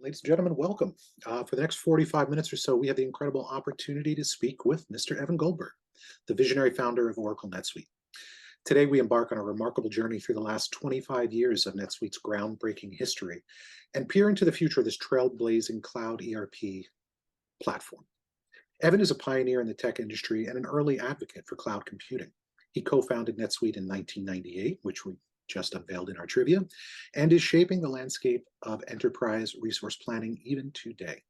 Ladies and gentlemen, welcome. For the next 45 minutes or so, we have the incredible opportunity to speak with Mr. Evan Goldberg, the visionary founder of Oracle NetSuite. Today, we embark on a remarkable journey through the last 25 years of NetSuite's groundbreaking history and peer into the future of this trailblazing cloud ERP platform. Evan is a pioneer in the tech industry and an early advocate for cloud computing. He co-founded NetSuite in 1998, which we just unveiled in our trivia, and is shaping the landscape of enterprise resource planning even today.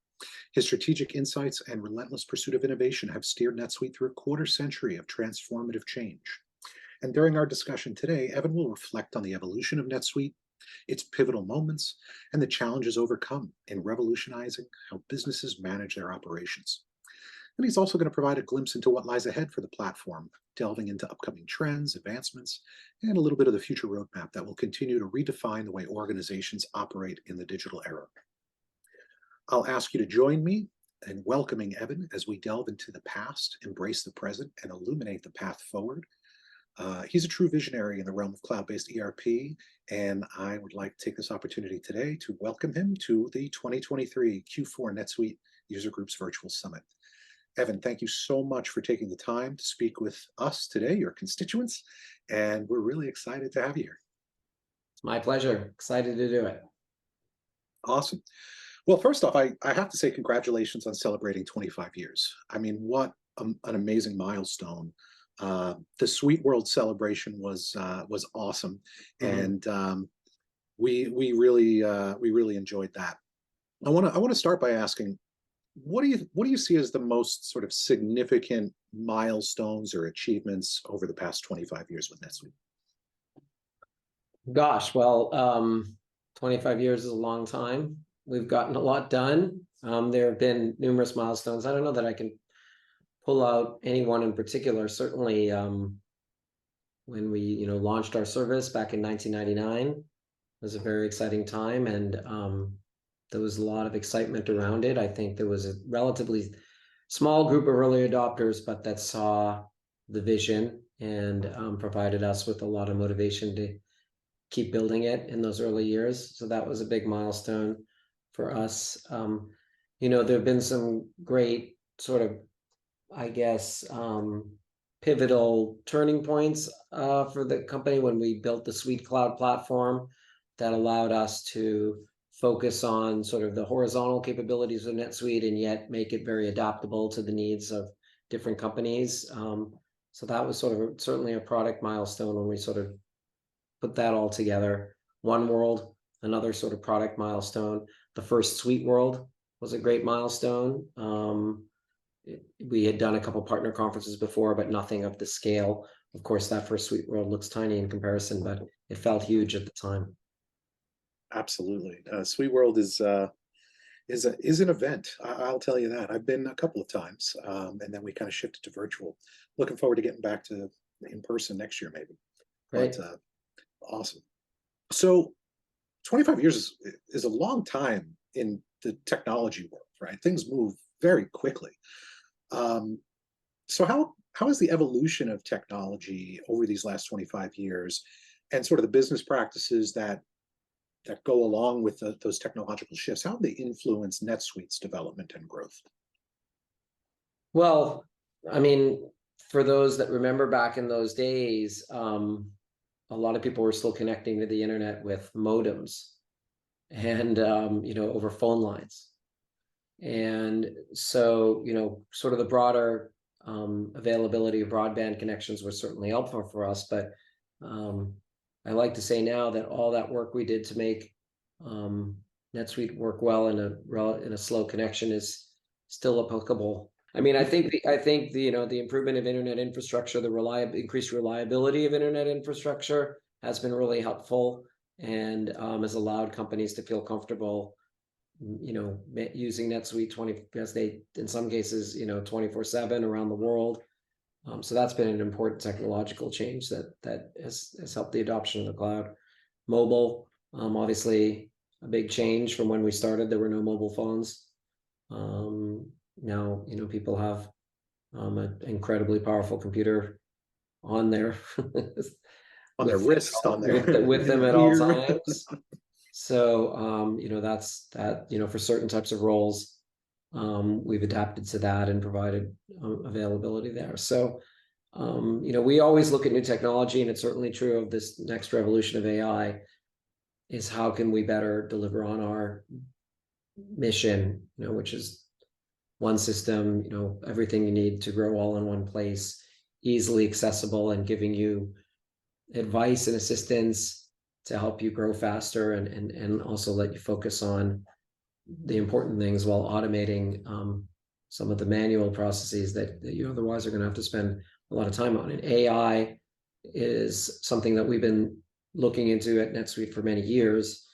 His strategic insights and relentless pursuit of innovation have steered NetSuite through a quarter century of transformative change. And during our discussion today, Evan will reflect on the evolution of NetSuite, its pivotal moments, and the challenges overcome in revolutionizing how businesses manage their operations. And he's also going to provide a glimpse into what lies ahead for the platform, delving into upcoming trends, advancements, and a little bit of the future roadmap that will continue to redefine the way organizations operate in the digital era. I'll ask you to join me in welcoming Evan as we delve into the past, embrace the present, and illuminate the path forward. He's a true visionary in the realm of cloud-based ERP, and I would like to take this opportunity today to welcome him to the 2023 Q4 NetSuite User Groups Virtual Summit. Evan, thank you so much for taking the time to speak with us today, your constituents, and we're really excited to have you here. It's my pleasure. Excited to do it. Awesome. Well, first off, I have to say congratulations on celebrating 25 years. I mean, what an amazing milestone. The SuiteWorld celebration was awesome, and we really enjoyed that. I want to start by asking, what do you see as the most sort of significant milestones or achievements over the past 25 years with NetSuite? Gosh, well, 25 years is a long time. We've gotten a lot done. There have been numerous milestones. I don't know that I can pull out any one in particular. Certainly, when we launched our service back in 1999 was a very exciting time, and there was a lot of excitement around it. I think there was a relatively small group of early adopters, but that saw the vision and provided us with a lot of motivation to keep building it in those early years. So that was a big milestone for us. There have been some great sort of, I guess, pivotal turning points for the company when we built the Suite Cloud platform that allowed us to focus on sort of the horizontal capabilities of NetSuite and yet make it very adaptable to the needs of different companies. So that was certainly a product milestone when we sort of put that all together. OneWorld, another sort of product milestone. The first SuiteWorld was a great milestone. We had done a couple partner conferences before, but nothing of the scale. Of course, that first SuiteWorld looks tiny in comparison, but it felt huge at the time. Absolutely. SuiteWorld is an event. I'll tell you that. I've been a couple of times, and then we kind of shifted to virtual. Looking forward to getting back to in person next year, maybe. Great. But awesome. So 25 years is a long time in the technology world, right? Things move very quickly. So how has the evolution of technology over these last 25 years and sort of the business practices that go along with those technological shifts, how have they influenced NetSuite's development and growth? Well, I mean, for those that remember back in those days, a lot of people were still connecting to the internet with modems and, over phone lines. And so, sort of the broader availability of broadband connections was certainly helpful for us, but I like to say now that all that work we did to make NetSuite work well in a slow connection is still applicable. I mean, I think the improvement of internet infrastructure, the increased reliability of internet infrastructure has been really helpful and has allowed companies to feel comfortable, using NetSuite as they, in some cases, 24/7 around the world. So that's been an important technological change that has helped the adoption of the cloud. Mobile, obviously a big change from when we started. There were no mobile phones. Now, people have an incredibly powerful computer on their on their wrists, on their with them at all times. So, that's that, for certain types of roles, we've adapted to that and provided availability there. So, we always look at new technology, and it's certainly true of this next revolution of AI, is how can we better deliver on our mission, which is one system, everything you need to grow all in one place, easily accessible, and giving you advice and assistance to help you grow faster, and also let you focus on the important things while automating some of the manual processes that you otherwise are going to have to spend a lot of time on. And AI is something that we've been looking into at NetSuite for many years,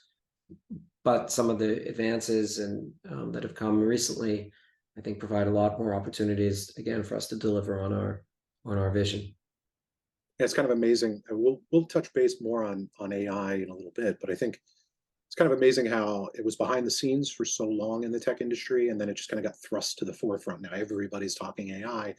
but some of the advances and that have come recently, I think, provide a lot more opportunities again for us to deliver on our vision. Yeah, it's kind of amazing. We'll touch base more on AI in a little bit, but I think it's kind of amazing how it was behind the scenes for so long in the tech industry, and then it just kind of got thrust to the forefront. Now everybody's talking AI,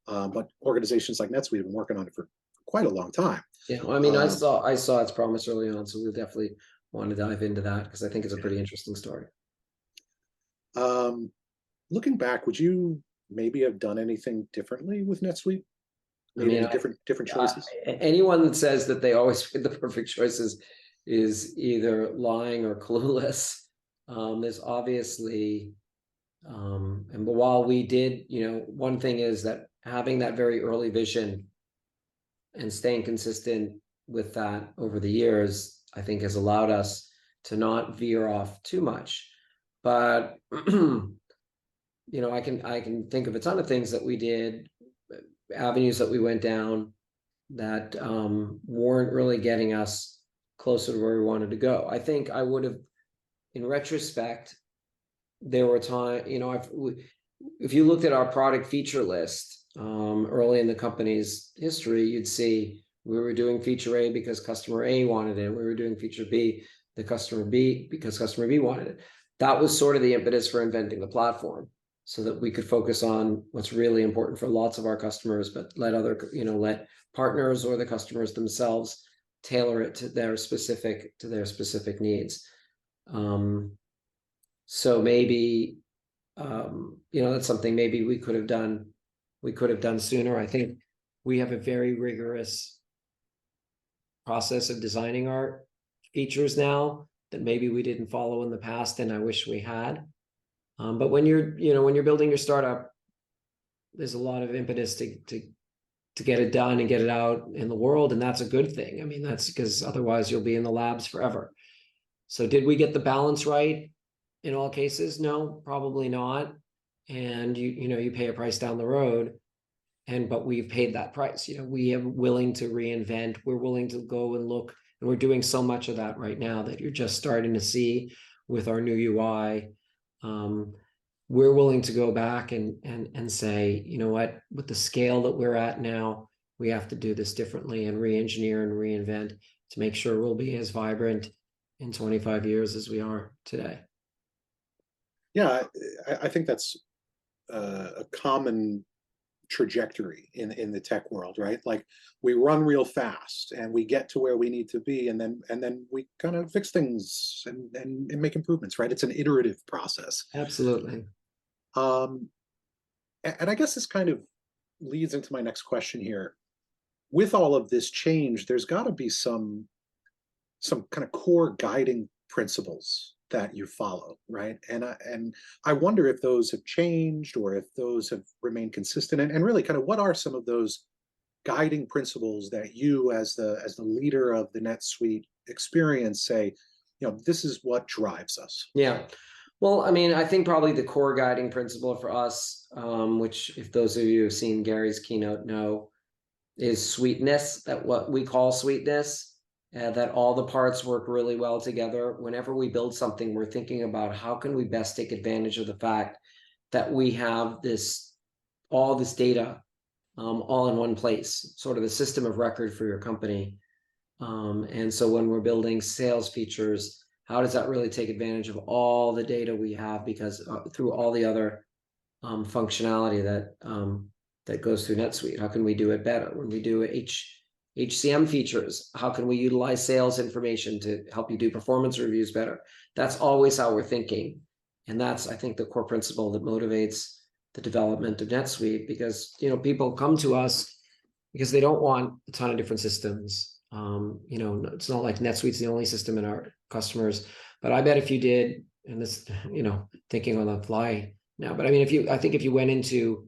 but organizations like NetSuite have been working on it for quite a long time. Yeah, well, I mean, I saw its promise early on, so we'll definitely want to dive into that because I think it's a pretty interesting story. Looking back, would you maybe have done anything differently with NetSuite? Made any different choices? Anyone that says that they always made the perfect choices is either lying or clueless. There's obviously, and while we did, one thing is that having that very early vision and staying consistent with that over the years, I think has allowed us to not veer off too much. But I can think of a ton of things that we did, avenues that we went down that weren't really getting us closer to where we wanted to go. I think I would have, in retrospect, there were times, if you looked at our product feature list early in the company's history, you'd see we were doing feature A because customer A wanted it. We were doing feature B, because customer B wanted it. That was sort of the impetus for inventing the platform, so that we could focus on what's really important for lots of our customers, but let partners or the customers themselves tailor it to their specific needs. So maybe that's something maybe we could have done sooner. I think we have a very rigorous process of designing our features now that maybe we didn't follow in the past, and I wish we had. But when you're building your startup, there's a lot of impetus to get it done and get it out in the world, and that's a good thing. I mean, that's because otherwise you'll be in the labs forever. So did we get the balance right in all cases? No, probably not. And you pay a price down the road, but we've paid that price. We are willing to reinvent. We're willing to go and look, and we're doing so much of that right now that you're just starting to see with our new UI. We're willing to go back and say, you know what, with the scale that we're at now, we have to do this differently and re-engineer and reinvent to make sure we'll be as vibrant in 25 years as we are today. Yeah, I think that's a common trajectory in the tech world, right? Like, we run real fast and we get to where we need to be, and then we kind of fix things and make improvements, right? It's an iterative process. Absolutely. And I guess this kind of leads into my next question here. With all of this change, there's got to be some kind of core guiding principles that you follow, right? And I wonder if those have changed or if those have remained consistent, and really kind of what are some of those guiding principles that you, as the leader of the NetSuite experience, say, this is what drives us? Yeah. Well, I mean, I think probably the core guiding principle for us, which if those of you who have seen Gary's keynote know, is sweetness, that what we call sweetness. That all the parts work really well together. Whenever we build something, we're thinking about how can we best take advantage of the fact that we have all this data all in one place, sort of a system of record for your company. And so when we're building sales features, how does that really take advantage of all the data we have, because through all the other functionality that goes through NetSuite? How can we do it better? When we do HCM features. How can we utilize sales information to help you do performance reviews better? That's always how we're thinking. And that's, I think, the core principle that motivates the development of NetSuite, because, people come to us because they don't want a ton of different systems. It's not like NetSuite's the only system in our customers, but I bet if you did, and this, thinking on the fly now, but I mean, I think if you went into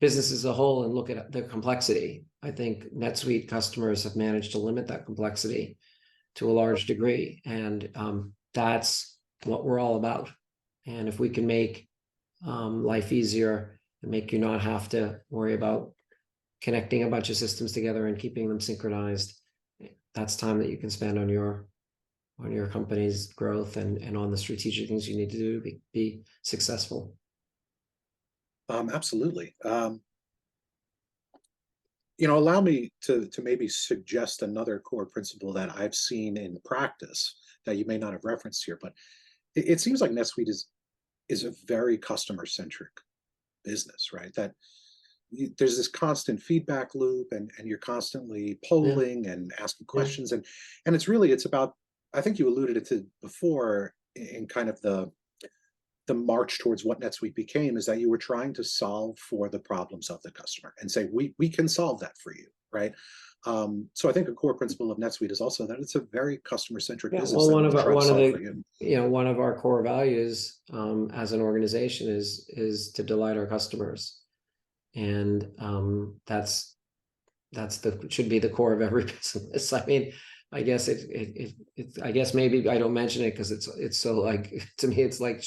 business as a whole and look at the complexity, I think NetSuite customers have managed to limit that complexity to a large degree. And that's what we're all about. And if we can make life easier and make you not have to worry about connecting a bunch of systems together and keeping them synchronized, that's time that you can spend on your company's growth and on the strategic things you need to do to be successful. Absolutely. Allow me to maybe suggest another core principle that I've seen in practice that you may not have referenced here, but it seems like NetSuite is a very customer-centric business, right? That there's this constant feedback loop, and you're constantly polling and asking questions, and it's about, I think you alluded to before in kind of the march towards what NetSuite became, is that you were trying to solve for the problems of the customer and say, we can solve that for you, right? So I think a core principle of NetSuite is also that it's a very customer-centric business. Well, one of our core values as an organization is to delight our customers, and that's should be the core of every business. I mean, I guess I guess maybe I don't mention it because it's so, like, to me it's like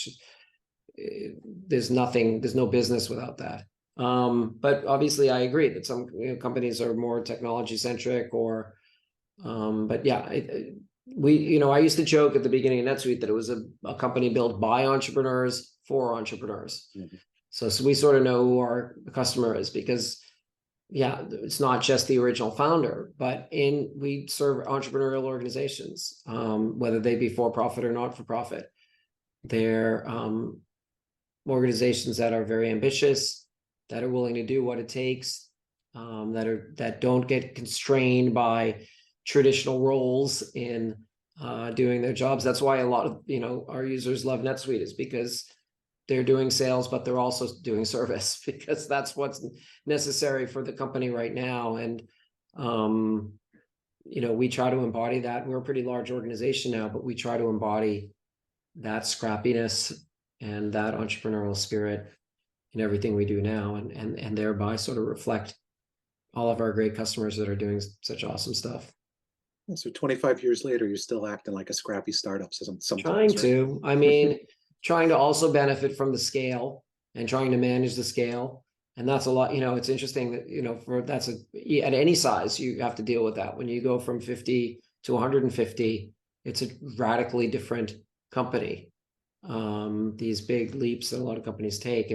there's no business without that. But obviously I agree that some companies are more technology centric, or but yeah, I used to joke at the beginning of NetSuite that it was a company built by entrepreneurs for entrepreneurs. Mm-hmm. So we sort of know who our customer is, because it's not just the original founder, but we serve entrepreneurial organizations, whether they be for profit or not for profit. They're organizations that are very ambitious, that are willing to do what it takes, that don't get constrained by traditional roles in doing their jobs. That's why a lot of our users love NetSuite, is because they're doing sales, but they're also doing service, because that's what's necessary for the company right now. And we try to embody that. We're a pretty large organization now, but we try to embody that scrappiness and that entrepreneurial spirit in everything we do now, and thereby sort of reflect all of our great customers that are doing such awesome stuff. So 25 years later, you're still acting like a scrappy startup. Sometimes, trying to, right? I mean, trying to also benefit from the scale and trying to manage the scale. And that's a lot, it's interesting that, at any size, you have to deal with that. When you go from 50 to 150, it's a radically different company. These big leaps that a lot of companies take.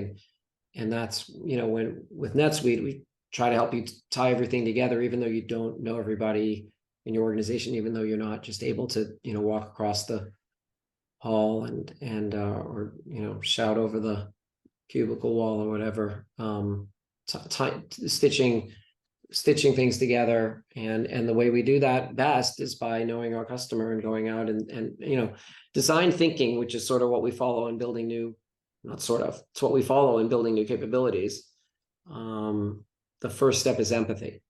And that's, when with NetSuite, we try to help you tie everything together, even though you don't know everybody in your organization, even though you're not just able to, walk across the hall or shout over the cubicle wall or whatever. Stitching things together, and the way we do that best is by knowing our customer and going out and design thinking, which is sort of what we follow in building new, it's what we follow in building new capabilities. The first step is empathy,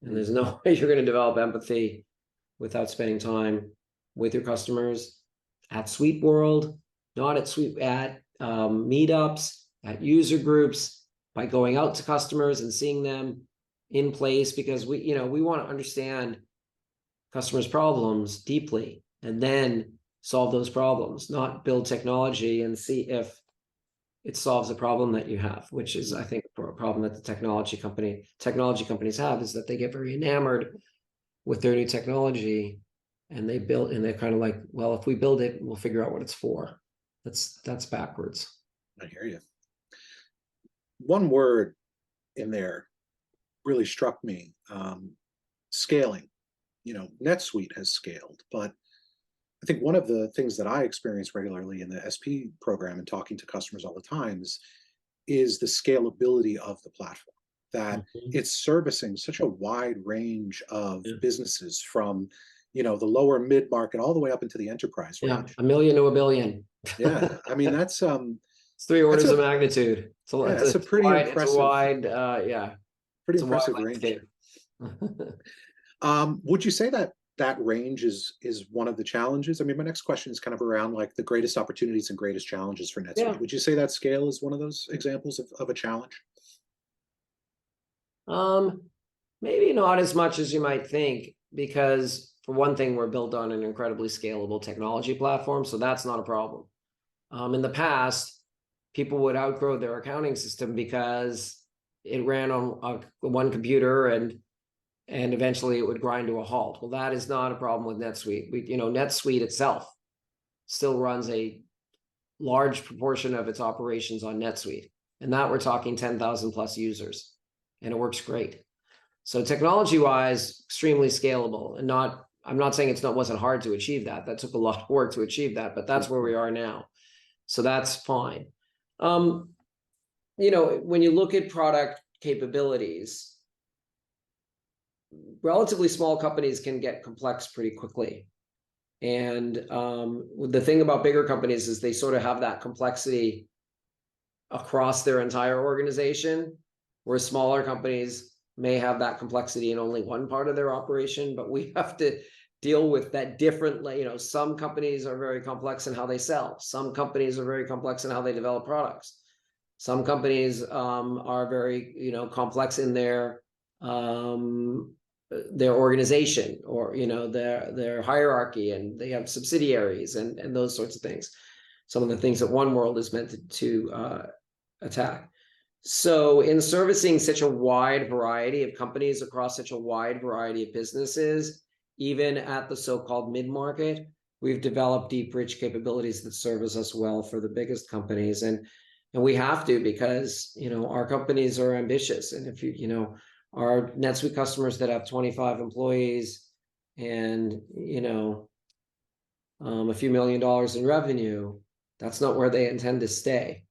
and there's no way you're going to develop empathy without spending time with your customers at SuiteWorld, not at meetups, at user groups, by going out to customers and seeing them in place, because we want to understand customers' problems deeply and then solve those problems, not build technology and see if it solves a problem that you have, which is, I think, a problem that the technology companies have, is that they get very enamored with their new technology, and they're kind of like, well, if we build it, we'll figure out what it's for. That's backwards. I hear you. One word in there really struck me. Scaling. NetSuite has scaled, but I think one of the things that I experience regularly in the SP program and talking to customers all the time is the scalability of the platform, that Mhm. it's servicing such a wide range of Yeah. businesses from, the lower mid-market all the way up into the enterprise Yeah, range. a million to a billion. Yeah, I mean, that's It's three that's orders a of magnitude. yeah, that's a pretty impressive, Yeah, pretty it's a wide impressive range. landscape. Would you say that that range is one of the challenges? I mean, my next question is kind of around like the greatest opportunities and greatest challenges for NetSuite. Yeah. Would you say that scale is one of those examples of a challenge? Um, Maybe not as much as you might think, because for one thing, we're built on an incredibly scalable technology platform, so that's not a problem. In the past, people would outgrow their accounting system because it ran on one computer and eventually it would grind to a halt. Well, that is not a problem with NetSuite. NetSuite itself still runs a large proportion of its operations on NetSuite, and that we're talking 10,000 plus users, and it works great. So technology-wise, extremely scalable, and I'm not saying wasn't hard to achieve that. That took a lot of work to achieve that, but that's where we are now. So that's fine. When you look at product capabilities, relatively small companies can get complex pretty quickly. And the thing about bigger companies is they sort of have that complexity across their entire organization, whereas smaller companies may have that complexity in only one part of their operation. But we have to deal with that differently. Some companies are very complex in how they sell. Some companies are very complex in how they develop products. Some companies are very, complex in their organization, or their hierarchy, and they have subsidiaries and those sorts of things. Some of the things that one world is meant to attack. So in servicing such a wide variety of companies across such a wide variety of businesses, even at the so-called mid-market, we've developed deep, rich capabilities that service us well for the biggest companies. And we have to, because, our companies are ambitious. And if our NetSuite customers that have 25 employees and, a few $1 million in revenue, that's not where they intend to stay.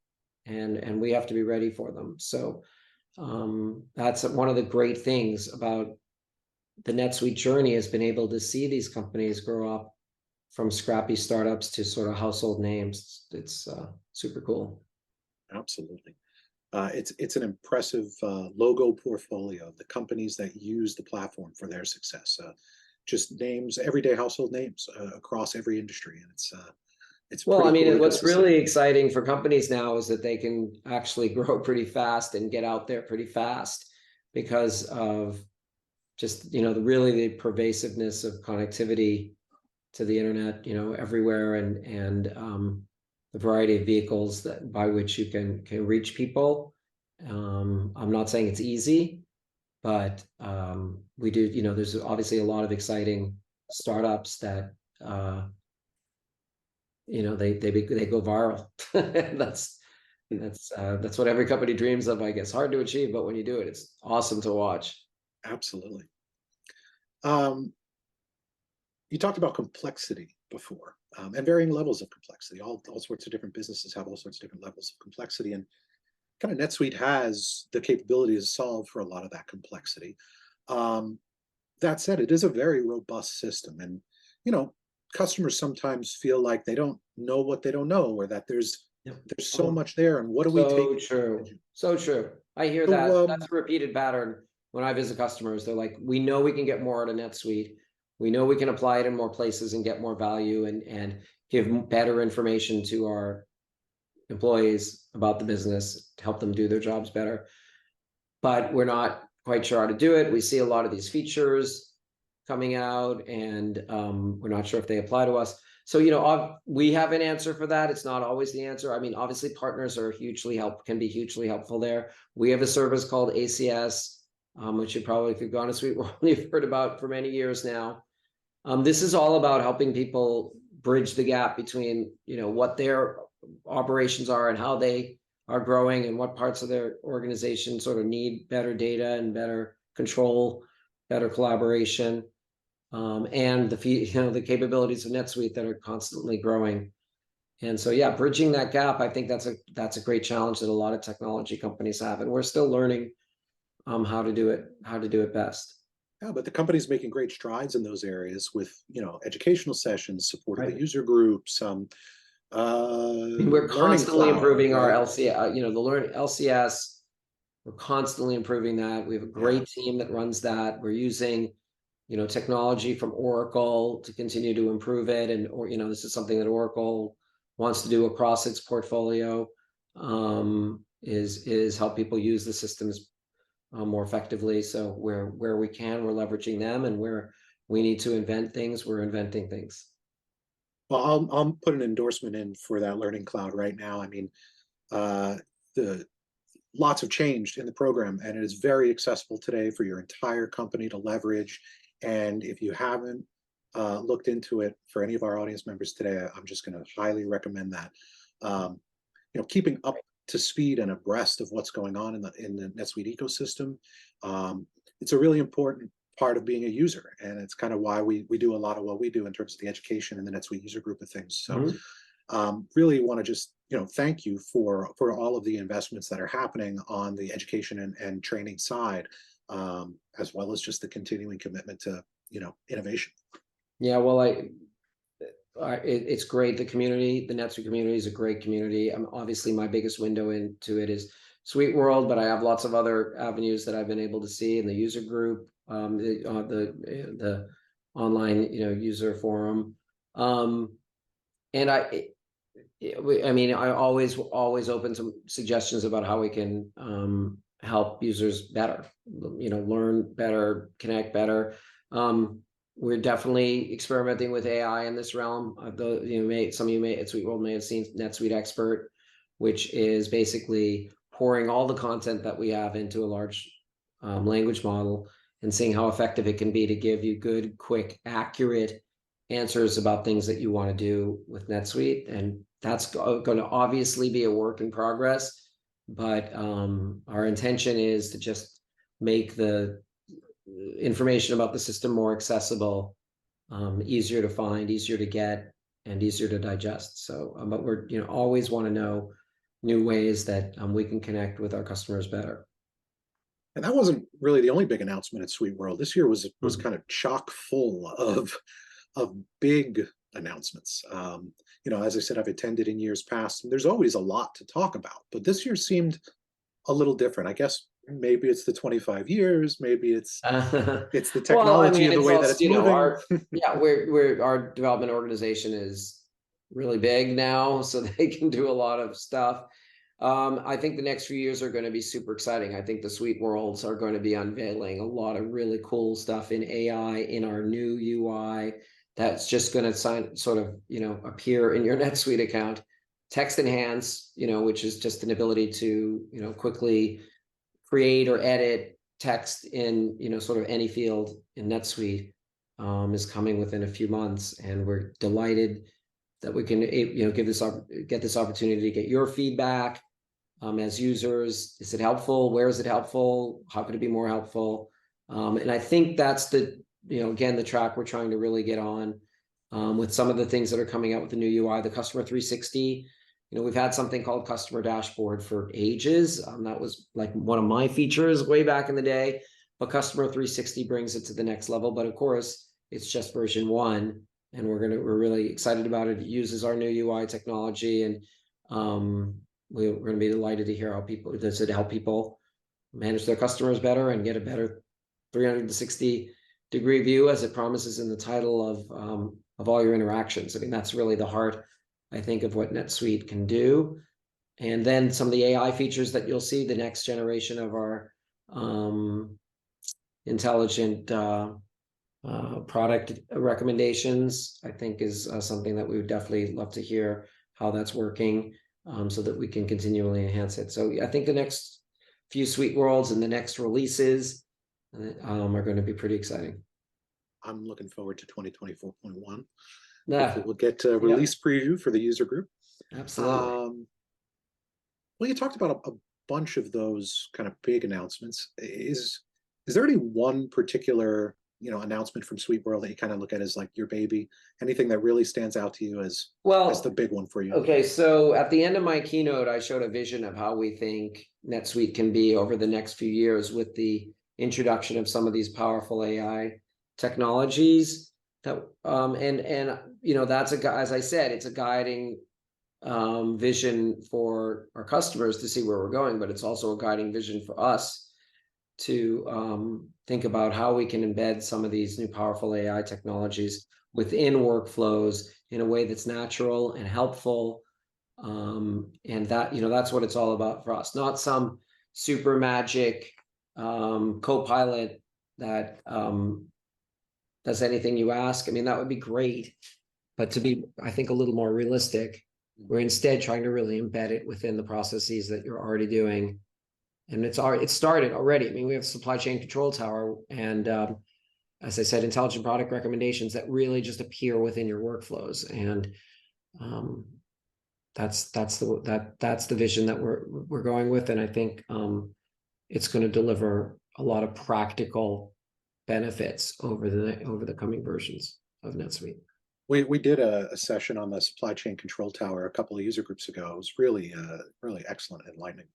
And we have to be ready for them. So that's one of the great things about the NetSuite journey, has been able to see these companies grow up from scrappy startups to sort of household names. It's super cool. Absolutely. It's an impressive logo portfolio of the companies that use the platform for their success. Just names, everyday household names across every industry, and it's Well, pretty I cool mean, to get what's to see. really exciting for companies now is that they can actually grow pretty fast and get out there pretty fast because of just, the pervasiveness of connectivity to the internet, everywhere, and the variety of vehicles by which you can reach people. I'm not saying it's easy, but we do, there's obviously a lot of exciting startups that they go viral. That's what every company dreams of, I guess. Hard to achieve, but when you do it, it's awesome to watch. Absolutely. Um, you talked about complexity before, and varying levels of complexity. All sorts of different businesses have all sorts of different levels of complexity, and kind of NetSuite has the capability to solve for a lot of that complexity. Um, that said, it is a very robust system, and you know, customers sometimes feel like they don't know what they don't know, or that there's so much there, and what do we take? So true. So true. I hear So, that. That's a repeated pattern when I visit customers. They're like, we know we can get more out of NetSuite. We know we can apply it in more places and get more value and give better information to our employees about the business to help them do their jobs better. But we're not quite sure how to do it. We see a lot of these features coming out, and we're not sure if they apply to us. So, we have an answer for that. It's not always the answer. I mean, obviously partners are can be hugely helpful there. We have a service called ACS, which you probably, if you've gone to SuiteWorld, you've heard about for many years now. This is all about helping people bridge the gap between, what their operations are and how they are growing, and what parts of their organization sort of need better data and better control, better collaboration. And the capabilities of NetSuite that are constantly growing. And so, yeah, bridging that gap, I think that's a great challenge that a lot of technology companies have, and we're still learning how to do it best. Yeah, but the company's making great strides in those areas with, educational sessions, support of the Right. user groups, We're learning constantly cloud, improving our right? LCS, the learn LCS. We're constantly improving that. We have a Yeah. great team that runs that. We're using, technology from Oracle to continue to improve it. And, this is something that Oracle wants to do across its portfolio, is help people use the systems more effectively. So where we can, we're leveraging them, and where we need to invent things, we're inventing things. Well, I'll put an endorsement in for that learning cloud right now. I mean, the lots have changed in the program, and it is very accessible today for your entire company to leverage. And if you haven't looked into it for any of our audience members today, I'm just going to highly recommend that. Keeping up to speed and abreast of what's going on in the NetSuite ecosystem, it's a really important part of being a user, and it's kind of why we do a lot of what we do in terms of the education and the NetSuite user group of things. So really want to just thank you for all of the investments that are happening on the education and training side, as well as just the continuing commitment to innovation. Yeah, well, it's great. The NetSuite community is a great community. Obviously my biggest window into it is SuiteWorld, but I have lots of other avenues that I've been able to see in the user group, the online user forum, and I always open some suggestions about how we can help users better, learn better, connect better. We're definitely experimenting with AI in this realm. Some of you at SuiteWorld may have seen NetSuite Expert, which is basically pouring all the content that we have into a large language model and seeing how effective it can be to give you good, quick, accurate answers about things that you want to do with NetSuite. And that's going to obviously be a work in progress, but our intention is to just make the information about the system more accessible, easier to find, easier to get, and easier to digest. So, but we're always want to know new ways that we can connect with our customers better. And that wasn't really the only big announcement at SuiteWorld. This year was kind of chock full of big announcements. As I said, I've attended in years past, and there's always a lot to talk about. But this year seemed a little different. I guess maybe it's the 25 years, maybe it's the technology and the way that it's moving. Our development organization is really big now, so they can do a lot of stuff. I think the next few years are going to be super exciting. I think the SuiteWorlds are going to be unveiling a lot of really cool stuff in AI, in our new UI that's just going to appear in your NetSuite account. Text Enhance, which is just an ability to quickly create or edit text in sort of any field in NetSuite, is coming within a few months, and we're delighted that we can get this opportunity to get your feedback as users. Is it helpful? Where is it helpful? How could it be more helpful? And I think that's the track we're trying to really get on with some of the things that are coming out with the new UI, the Customer 360. We've had something called Customer Dashboard for ages. That was like one of my features way back in the day, but Customer 360 brings it to the next level. But of course, it's just version 1, and we're really excited about it. It uses our new UI technology, and we're going to be delighted to hear how does it help people manage their customers better and get a better 360-degree view, as it promises in the title of all your interactions. I mean, that's really the heart, I think, of what NetSuite can do. And then some of the AI features that you'll see, the next generation of our intelligent product recommendations, I think is something that we would definitely love to hear how that's working, so that we can continually enhance it. So I think the next few SuiteWorlds and the next releases are going to be pretty exciting. I'm looking forward to 2024.1. Yeah. We'll get a release preview for the user group. Absolutely. Well, you talked about a bunch of those kind of big announcements. Is there any one particular announcement from SuiteWorld that you kind of look at as like your baby? Anything that really stands out to you as the big one for you? Okay, so at the end of my keynote, I showed a vision of how we think NetSuite can be over the next few years with the introduction of some of these powerful AI technologies. That and you know, that's as I said, it's a guiding vision for our customers to see where we're going, but it's also a guiding vision for us to think about how we can embed some of these new powerful AI technologies within workflows in a way that's natural and helpful. And that, you know, that's what it's all about for us, not some super magic co-pilot that does anything you ask. I mean, that would be great, but to be, I think, a little more realistic, we're instead trying to really embed it within the processes that you're already doing. And it started already. I mean, we have supply chain control tower, and as I said, intelligent product recommendations that really just appear within your workflows. And that's the vision that we're going with. And I think it's going to deliver a lot of practical benefits over the coming versions of NetSuite. We did a session on the supply chain control tower a couple of user groups ago. It was really excellent, enlightening,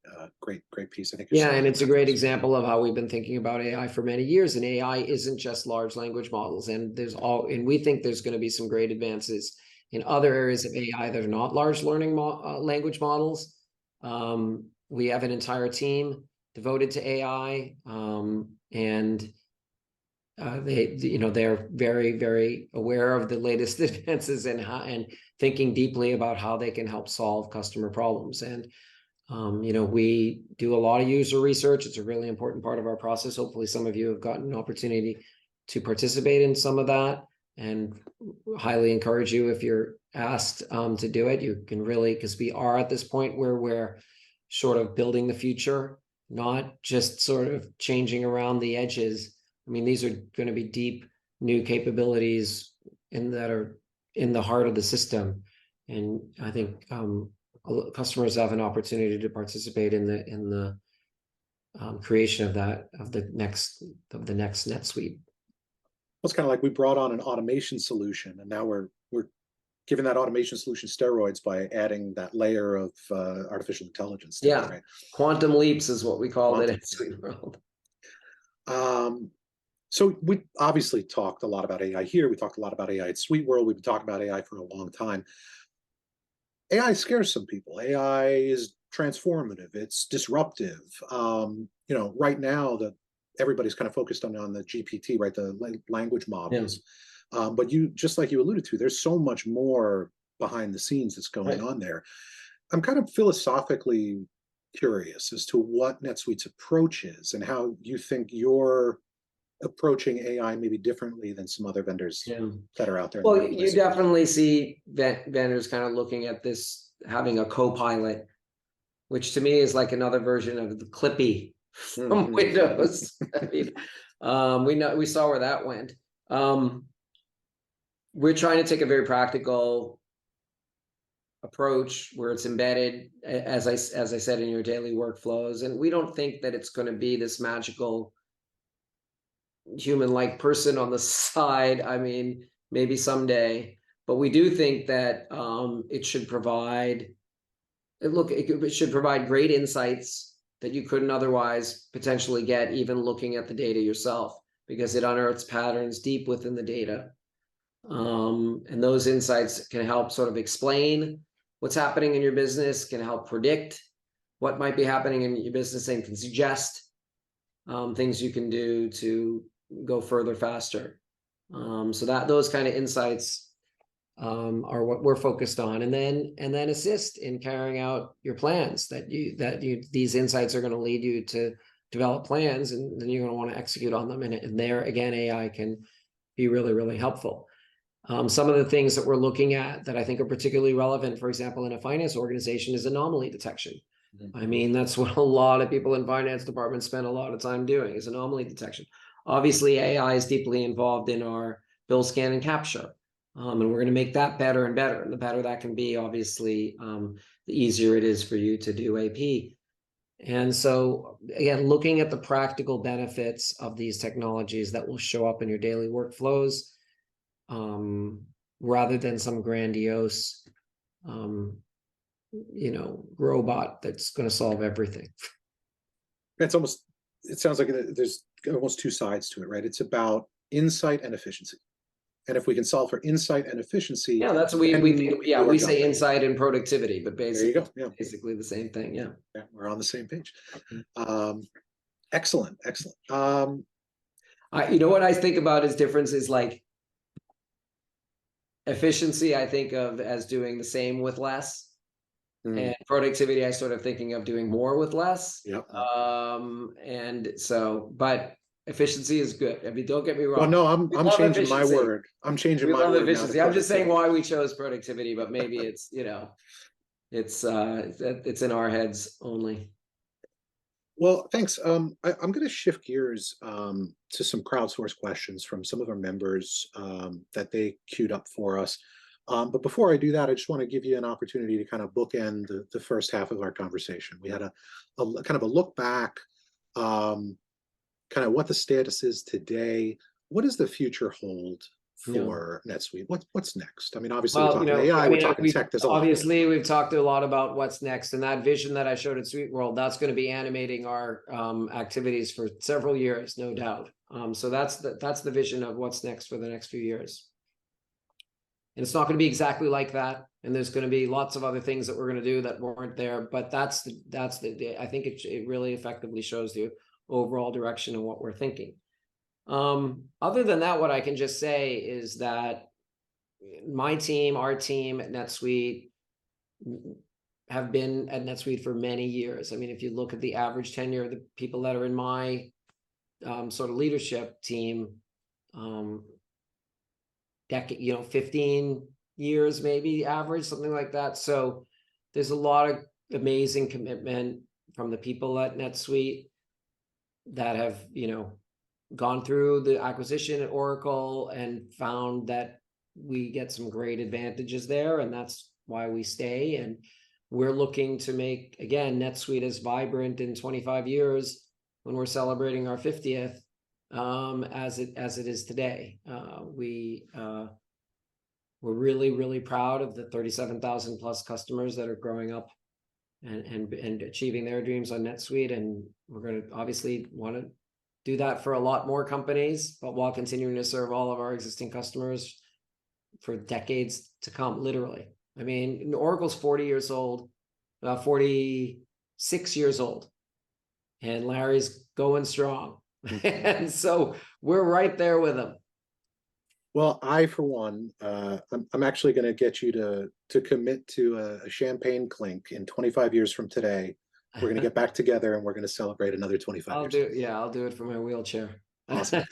great piece. I think. Yeah, and it's a great example of how we've been thinking about AI for many years. And AI isn't just large language models, and we think there's going to be some great advances in other areas of AI that are not large language models. We have an entire team devoted to AI, and they're very, very aware of the latest advances and thinking deeply about how they can help solve customer problems. And we do a lot of user research. It's a really important part of our process. Hopefully some of you have gotten an opportunity to participate in some of that, and highly encourage you, if you're asked to do it, you can really, because we are at this point where we're sort of building the future, not just sort of changing around the edges. I mean, these are going to be deep new capabilities that are in the heart of the system. And I think customers have an opportunity to participate in the creation of the next NetSuite. It's kind of like we brought on an automation solution, and now we're giving that automation solution steroids by adding that layer of artificial intelligence. Yeah, right? Quantum leaps is what we call it in SuiteWorld. So we obviously talked a lot about AI here. We talked a lot about AI at SuiteWorld. We've been talking about AI for a long time. AI scares some people. AI is transformative. It's disruptive. Right now everybody's kind of focused on the GPT, right? The language models. Yeah. But just like you alluded to, there's so much more behind the scenes that's going on there. I'm kind of philosophically curious as to what NetSuite's approach is and how you think you're approaching AI maybe differently than some other vendors that are out there. Well, you definitely see vendors kind of looking at this, having a co-pilot, which to me is like another version of the Clippy from Windows. I mean, we saw where that went. We're trying to take a very practical approach where it's embedded, as I said, in your daily workflows. And we don't think that it's going to be this magical human-like person on the side. I mean, maybe someday, but we do think that it should provide great insights that you couldn't otherwise potentially get even looking at the data yourself, because it unearths patterns deep within the data. And those insights can help sort of explain what's happening in your business, can help predict what might be happening in your business, and can suggest things you can do to go further faster. So those kind of insights are what we're focused on, and then assist in carrying out your plans. These insights are going to lead you to develop plans, and then you're going to want to execute on them. And there again, AI can be really, really helpful. Some of the things that we're looking at that I think are particularly relevant, for example, in a finance organization, is anomaly detection. I mean, that's what a lot of people in finance departments spend a lot of time doing, is anomaly detection. Obviously, AI is deeply involved in our bill scan and capture. And we're going to make that better and better. And the better that can be, obviously, the easier it is for you to do AP. And so, again, looking at the practical benefits of these technologies that will show up in your daily workflows, rather than some grandiose, robot that's going to solve everything. It sounds like there's almost two sides to it, right? It's about insight and efficiency. And if we can solve for insight and efficiency, Yeah, that's what then we say insight and productivity, but there you go. basically, Yeah. basically the same thing. Yeah. Yeah, we're on the same page. Mhm. Excellent, excellent. You know what I think about as difference is like efficiency, I think of as doing the same with less. And productivity, I sort of thinking of doing more with less. Yep. And so, but efficiency is good. I mean, don't get me Well, wrong. no, We I'm love changing my efficiency. word. I'm changing We my love word now to efficiency. I'm just saying productivity. why we chose productivity, but maybe it's, it's in our heads only. Well, thanks. I'm going to shift gears to some crowdsourced questions from some of our members that they queued up for us. But before I do that, I just want to give you an opportunity to kind of bookend the first half of our conversation. We had a kind of a look back, kind of what the status is today. What does the future hold for NetSuite? What's next? I mean, obviously we're Well, talking AI, we're talking tech. There's a lot. Obviously, we've talked a lot about what's next, and that vision that I showed at SuiteWorld, that's going to be animating our activities for several years, no doubt. So that's the vision of what's next for the next few years. And it's not going to be exactly like that, and there's going to be lots of other things that we're going to do that weren't there. But that's the I think it really effectively shows the overall direction of what we're thinking. Other than that, what I can just say is that my team, our team at NetSuite have been at NetSuite for many years. I mean, if you look at the average tenure of the people that are in my sort of leadership team, decade, 15 years, maybe average, something like that. So there's a lot of amazing commitment from the people at NetSuite that have, gone through the acquisition at Oracle and found that we get some great advantages there, and that's why we stay. And we're looking to make, again, NetSuite as vibrant in 25 years when we're celebrating our 50th as it is today. We're really, really proud of the 37,000 plus customers that are growing up and achieving their dreams on NetSuite, and we're going to obviously want to do that for a lot more companies, but while continuing to serve all of our existing customers for decades to come, literally. I mean, Oracle's 40 years old, 46 years old, and Larry's going strong. And so we're right there with him. Well, I, for one, I'm actually going to get you to commit to a champagne clink in 25 years from today. We're going to get back together and we're going to celebrate another 25 years. I'll do it for my wheelchair. Awesome.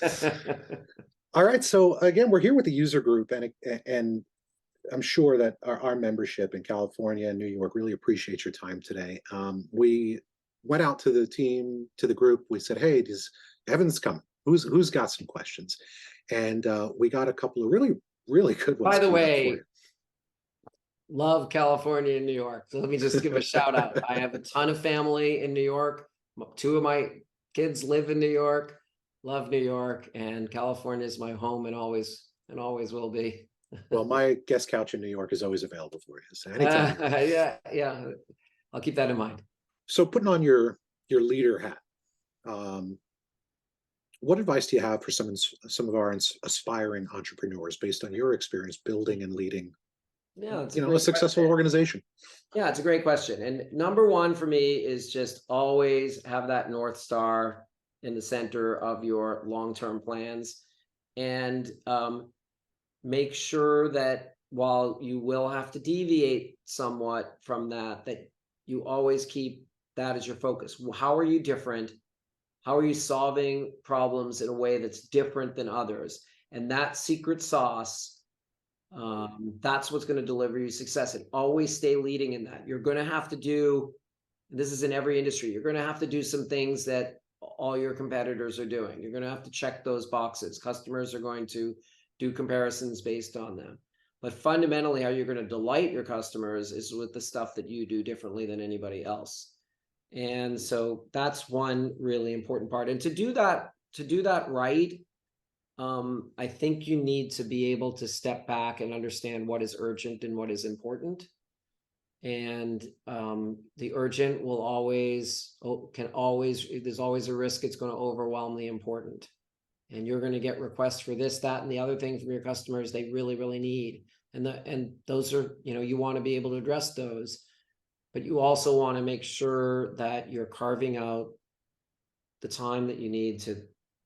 All right. So again, we're here with the user group, and I'm sure that our membership in California and New York really appreciates your time today. We went out to the team, to the group. We said, "Hey, does Evan's coming? Who's got some questions?" And we got a couple of really, really good ones. By the way, love California and New York. So let me just give a shout out. I have a ton of family in New York. 2 of my kids live in New York. Love New York, and California is my home and always will be. Well, my guest couch in New York is always available for you. So anytime. Yeah. I'll keep that in mind. So putting on your leader hat, what advice do you have for some of our aspiring entrepreneurs based on your experience building and leading a successful organization? Yeah, it's a great question. And number one for me is just always have that North Star in the center of your long-term plans, and make sure that while you will have to deviate somewhat from that you always keep that as your focus. How are you different? How are you solving problems in a way that's different than others? And that secret sauce, that's what's going to deliver you success. And always stay leading in that. You're going to have to do, this is in every industry, you're going to have to do some things that all your competitors are doing. You're going to have to check those boxes. Customers are going to do comparisons based on them. But fundamentally, how you're going to delight your customers is with the stuff that you do differently than anybody else. And so that's one really important part. And to do that right, I think you need to be able to step back and understand what is urgent and what is important. And the urgent will always, there's always a risk it's going to overwhelm the important. And you're going to get requests for this, that, and the other thing from your customers they really, really need. And those are, you want to be able to address those, but you also want to make sure that you're carving out the time that you need to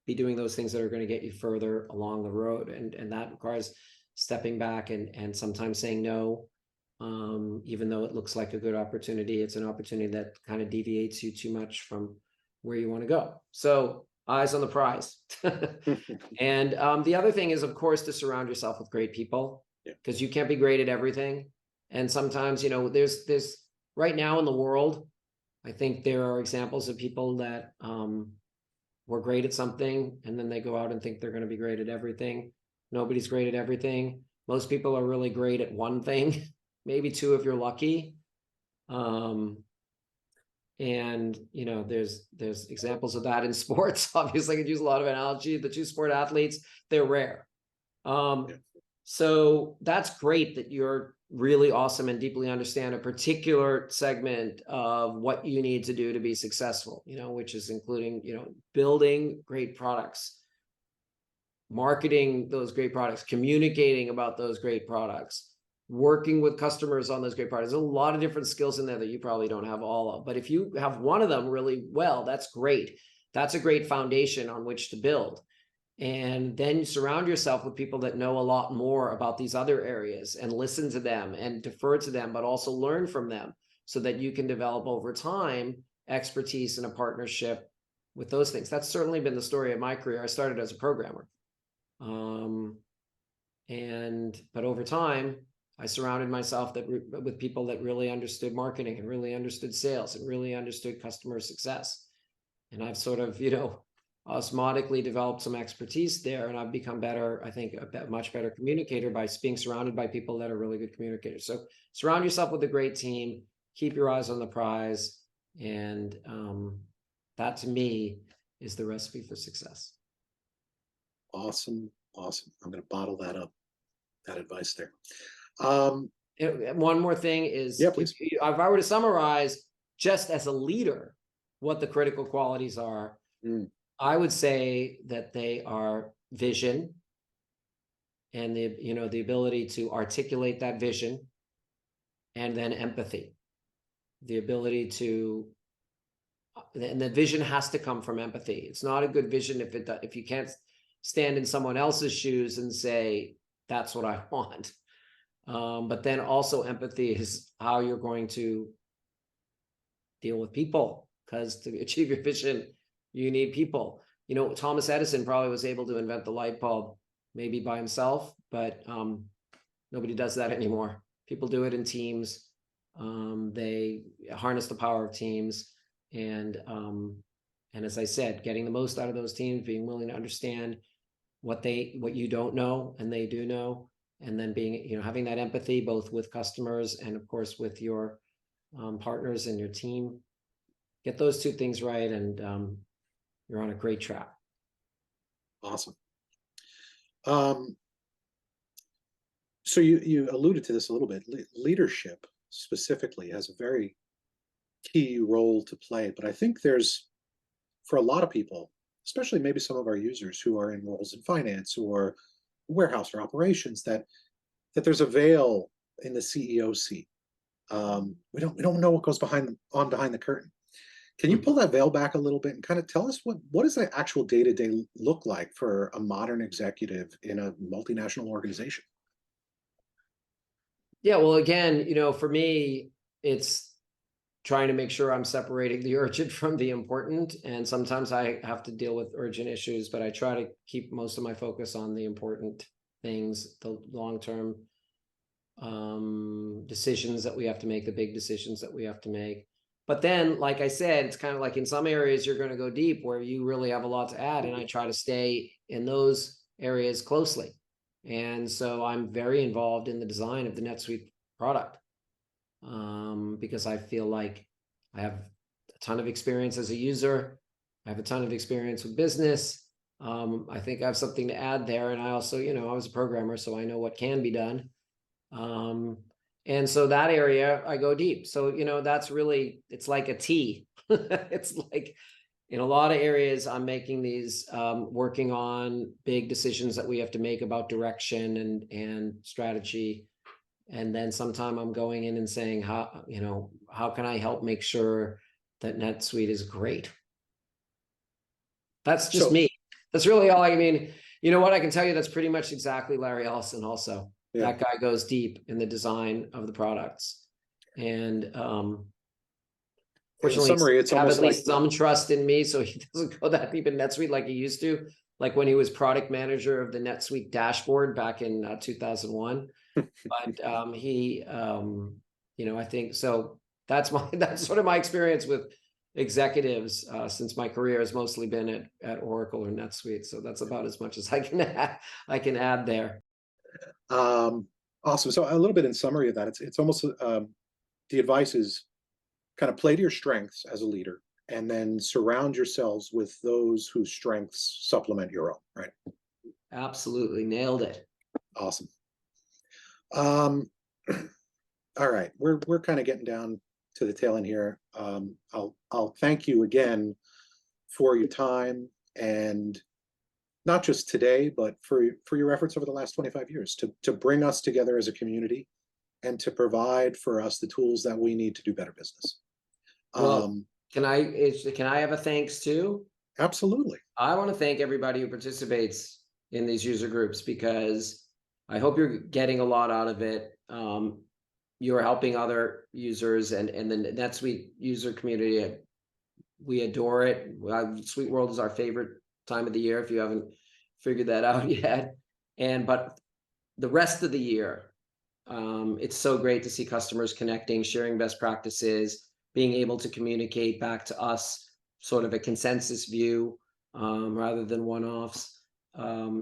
be doing those things that are going to get you further along the road. And that requires stepping back and sometimes saying no. Even though it looks like a good opportunity, it's an opportunity that kind of deviates you too much from where you want to go. So eyes on the prize. And the other thing is, of course, to surround yourself with great people, because you can't be great at everything. And sometimes, there's right now in the world, I think there are examples of people that were great at something, and then they go out and think they're going to be great at everything. Nobody's great at everything. Most people are really great at one thing, maybe two if you're lucky. And there's examples of that in sports. Obviously, I could use a lot of analogy. The two sport athletes, they're rare. So that's great that you're really awesome and deeply understand a particular segment of what you need to do to be successful, which is including, building great products, marketing those great products, communicating about those great products, working with customers on those great products. There's a lot of different skills in there that you probably don't have all of, but if you have one of them really well, that's great. That's a great foundation on which to build. And then you surround yourself with people that know a lot more about these other areas and listen to them and defer to them, but also learn from them so that you can develop over time expertise in a partnership with those things. That's certainly been the story of my career. I started as a programmer. But over time, I surrounded myself with people that really understood marketing and really understood sales and really understood customer success. And I've sort of, osmotically developed some expertise there, and I've become better, I think, a much better communicator by being surrounded by people that are really good communicators. So surround yourself with a great team, keep your eyes on the prize, and that to me is the recipe for success. Awesome. I'm going to bottle that up, that advice there. One more thing is, please. if I were to summarize just as a leader what the critical qualities are, I would say that they are vision and the ability to articulate that vision, and then empathy, the ability to, and the vision has to come from empathy. It's not a good vision if you can't stand in someone else's shoes and say, that's what I want. But then also empathy is how you're going to deal with people, because to achieve your vision, you need people. Thomas Edison probably was able to invent the light bulb maybe by himself, but nobody does that anymore. People do it in teams. They harness the power of teams. And as I said, getting the most out of those teams, being willing to understand what you don't know and they do know, and then being, having that empathy both with customers and of course with your partners and your team. Get those two things right, and you're on a great track. Awesome. So you alluded to this a little bit. Leadership specifically has a very key role to play, but I think there's, for a lot of people, especially maybe some of our users who are in roles in finance or warehouse or operations, that there's a veil in the CEO seat. We don't know what goes behind the curtain. Can you pull that veil back a little bit and kind of tell us what does the actual day-to-day look like for a modern executive in a multinational organization? Yeah, well, again, for me, it's trying to make sure I'm separating the urgent from the important. And sometimes I have to deal with urgent issues, but I try to keep most of my focus on the important things, the long-term decisions that we have to make, the big decisions that we have to make. But then, like I said, it's kind of like in some areas you're going to go deep where you really have a lot to add. And I try to stay in those areas closely. And so I'm very involved in the design of the NetSuite product, because I feel like I have a ton of experience as a user. I have a ton of experience with business. I think I have something to add there. And I also, I was a programmer, so I know what can be done. And so that area, I go deep. So, that's really, it's like a T. It's like in a lot of areas, I'm making these, working on big decisions that we have to make about direction and strategy. And then sometime I'm going in and saying, how can I help make sure that NetSuite is great? That's just So, me. That's really all I mean. You know what? I can tell you that's pretty much exactly Larry Ellison also. yeah. That guy goes deep in the design of the products. And In fortunately, summary, it's have almost at like least some trust in me, so he doesn't go that deep in NetSuite like he used to. Like when he was product manager of the NetSuite dashboard back in 2001. But I think so. That's sort of my experience with executives since my career has mostly been at Oracle or NetSuite. So that's about as much as I can add there. awesome. So a little bit in summary of that, it's almost the advice is kind of play to your strengths as a leader, and then surround yourselves with those whose strengths supplement your own. Right. Absolutely nailed it. Awesome. All right, we're kind of getting down to the tail end here. I'll thank you again for your time, and not just today, but for your efforts over the last 25 years to bring us together as a community and to provide for us the tools that we need to do better business. Well, can I have a thanks too? Absolutely. I want to thank everybody who participates in these user groups because I hope you're getting a lot out of it. You're helping other users and the NetSuite user community. We adore it. SuiteWorld is our favorite time of the year, if you haven't figured that out yet. But the rest of the year, it's so great to see customers connecting, sharing best practices, being able to communicate back to us sort of a consensus view rather than one-offs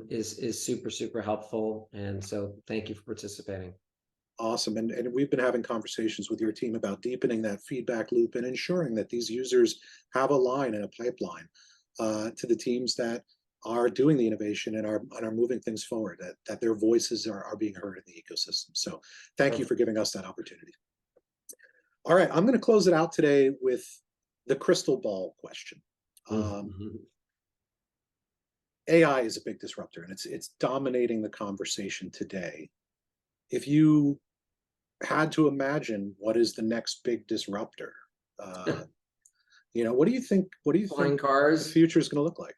is super, super helpful. And so thank you for participating. Awesome. And we've been having conversations with your team about deepening that feedback loop and ensuring that these users have a line and a pipeline to the teams that are doing the innovation and are moving things forward, that their voices are being heard in the ecosystem. So thank you for giving us that opportunity. All right, I'm going to close it out today with the crystal ball question. AI is a big disruptor, and it's dominating the conversation today. If you had to imagine what is the next big disruptor, what do you think? What do you Flying think cars. the future is going to look like?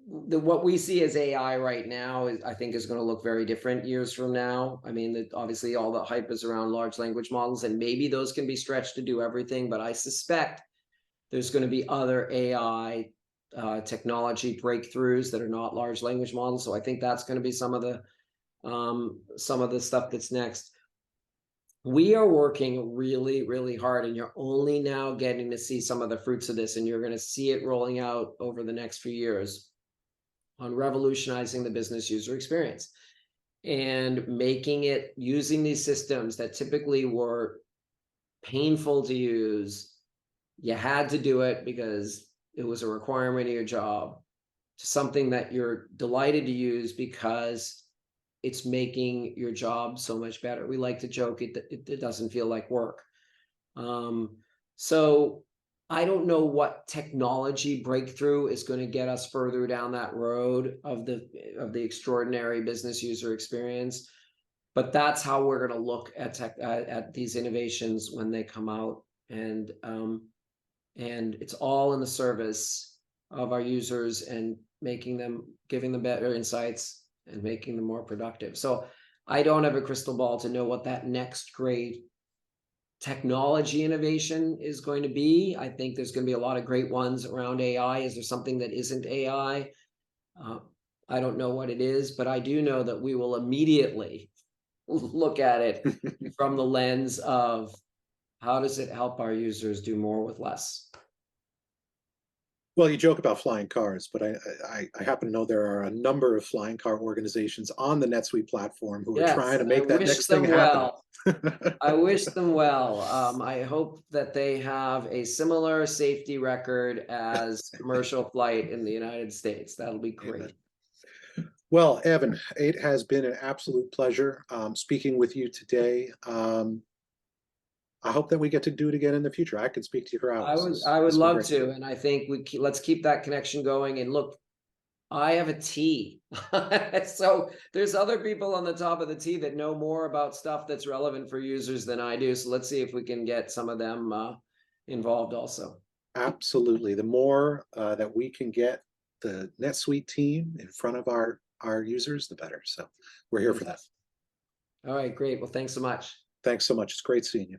What we see as AI right now I think is going to look very different years from now. I mean, obviously all the hype is around large language models, and maybe those can be stretched to do everything. But I suspect there's going to be other AI technology breakthroughs that are not large language models. So I think that's going to be some of the stuff that's next. We are working really, really hard, and you're only now getting to see some of the fruits of this, and you're going to see it rolling out over the next few years on revolutionizing the business user experience and making it, using these systems that typically were painful to use. You had to do it because it was a requirement of your job, to something that you're delighted to use because it's making your job so much better. We like to joke it doesn't feel like work. So I don't know what technology breakthrough is going to get us further down that road of the extraordinary business user experience, but that's how we're going to look at these innovations when they come out, and it's all in the service of our users and giving them better insights and making them more productive. So I don't have a crystal ball to know what that next great technology innovation is going to be. I think there's going to be a lot of great ones around AI. Is there something that isn't AI? I don't know what it is, but I do know that we will immediately look at it from the lens of how does it help our users do more with less? Well, you joke about flying cars, but I happen to know there are a number of flying car organizations on the NetSuite platform who are trying to make that next thing happen. I wish them well. I hope that they have a similar safety record as commercial flight in the United States. That'll be great. Amen. Well, Evan, it has been an absolute pleasure speaking with you today. I hope that we get to do it again in the future. I could speak to you for hours. I would This has been love great. to, and I think let's keep that connection going. And look, I have a T, so there's other people on the top of the T that know more about stuff that's relevant for users than I do. So let's see if we can get some of them involved also. Absolutely. The more that we can get the NetSuite team in front of our users, the better. So we're here for that. All right, great. Well, thanks so much. Thanks so much. It's great seeing you.